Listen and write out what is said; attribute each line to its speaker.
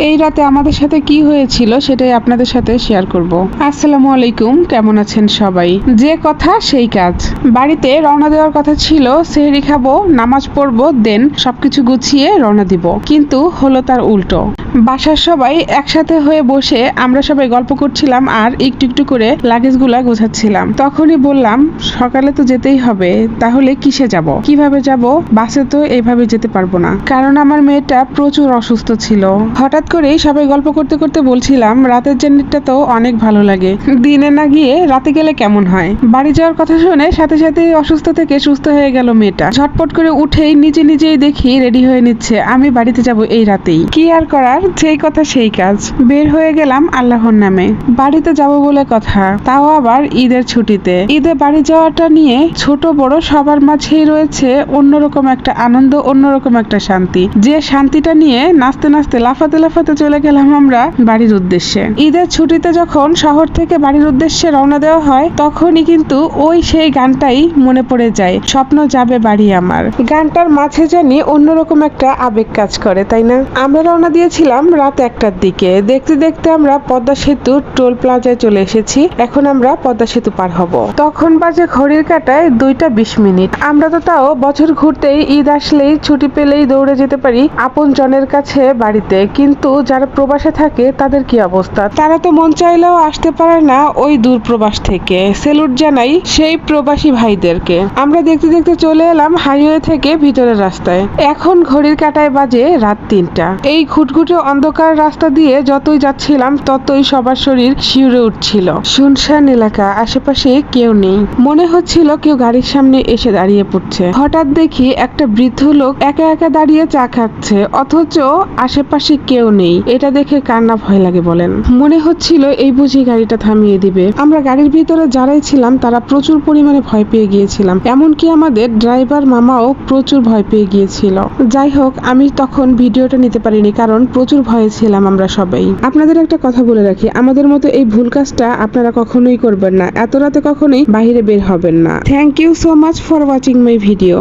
Speaker 1: এই রাতে আমাদের সাথে কি হয়েছিল সেটাই আপনাদের সাথে শেয়ার করব। আসসালামু আলাইকুম, কেমন আছেন সবাই? যে কথা সেই কাজ। বাড়িতে রওনা দেওয়ার কথা ছিল, সেহরি খাবো, নামাজ পড়বো, দেন সবকিছু গুছিয়ে রওনা দিব, কিন্তু হলো তার উল্টো। বাসার সবাই একসাথে হয়ে বসে আমরা সবাই গল্প করছিলাম আর একটু একটু করে লাগেজগুলা গোছাচ্ছিলাম। তখনই বললাম, সকালে তো যেতেই হবে, তাহলে কিসে যাব, কিভাবে যাব? বাসে তো এইভাবে যেতে পারবো না, কারণ আমার মেয়েটা প্রচুর অসুস্থ ছিল। হঠাৎ করেই সবাই গল্প করতে করতে বলছিলাম, রাতের জার্নিটা তো অনেক ভালো লাগে, দিনে না গিয়ে রাতে গেলে কেমন হয়? বাড়ি যাওয়ার কথা শুনে সাথে সাথে অসুস্থ থেকে সুস্থ হয়ে গেল মেয়েটা। ঝটপট করে উঠেই নিজেই দেখি রেডি হয়ে নিচ্ছে, আমি বাড়িতে যাব এই রাতেই। কি আর করার, যেই কথা সেই কাজ। বের হয়ে গেলাম আল্লাহর নামে। বাড়িতে যাব বলে কথা, তাও আবার ঈদের ছুটিতে। ঈদে বাড়ি যাওয়াটা নিয়ে ছোট বড় সবার মাঝেই রয়েছে অন্যরকম একটা আনন্দ, অন্যরকম একটা শান্তি। যে শান্তিটা নিয়ে নাচতে নাচতে লাফাতে লাফাতে চলে গেলাম আমরা বাড়ির উদ্দেশ্যে। ঈদের ছুটিতে যখন শহর থেকে বাড়ির উদ্দেশ্যে রওনা দেওয়া হয়, তখনই কিন্তু ওই সেই গানটাই মনে পড়ে যায়, স্বপ্ন যাবে বাড়ি আমার। গানটার মাঝে জানি অন্যরকম একটা আবেগ কাজ করে, তাই না? আমরা রওনা দিয়েছিলাম রাত 1টার দিকে। দেখতে দেখতে আমরা পদ্মা সেতু টোল প্লাজায় চলে এসেছি। এখন আমরা পদ্মা সেতু পার হব। তখন বাজে ঘড়ির কাঁটায় 2টা 20 মিনিট। আমরা তো তাও বছর ঘুরতেই, ঈদ আসলেই, ছুটি পেলেই দৌড়ে যেতে পারি আপন জনের কাছে বাড়িতে, কিন্তু যারা প্রবাসে থাকে তাদের কি অবস্থা? তারা তো মন চাইলেও আসতে পারে না ওই দূর প্রবাস থেকে। সেলুট জানাই সেই প্রবাসী ভাইদেরকে। আমরা দেখতে দেখতে চলে এলাম হাইওয়ে থেকে ভিতরের রাস্তায়। এখন ঘড়ির কাঁটায় বাজে রাত 3টা। এই ঘুটঘুটে অন্ধকার রাস্তা দিয়ে যতই যাচ্ছিলাম ততই সবার শরীর শিউরে উঠছিল। শুনশান এলাকা, আশেপাশে কেউ নেই। মনে হচ্ছিল কেউ গাড়ির সামনে এসে দাঁড়িয়ে পড়ছে। হঠাৎ দেখি একটা বৃদ্ধ লোক একা একা দাঁড়িয়ে চা খাচ্ছে, অথচ আশেপাশে কেউ নেই। এটা দেখে কার না ভয় লাগে বলেন? মনে হচ্ছিল এই বুঝি গাড়িটা থামিয়ে দিবে। আমরা গাড়ির ভিতরে যারাই ছিলাম তারা প্রচুর পরিমাণে ভয় পেয়ে গিয়েছিলাম, এমনকি আমাদের ড্রাইভার মামাও প্রচুর ভয় পেয়ে গিয়েছিল। যাই হোক, আমি তখন ভিডিওটা নিতে পারিনি, কারণ প্রচুর ভয়ে ছিলাম আমরা সবাই। আপনাদের একটা কথা বলে রাখি, আমাদের মতো এই ভুল কাজটা আপনারা কখনোই করবেন না। এত রাতে কখনোই বাইরে বের হবেন না। Thank you so much for watching my video.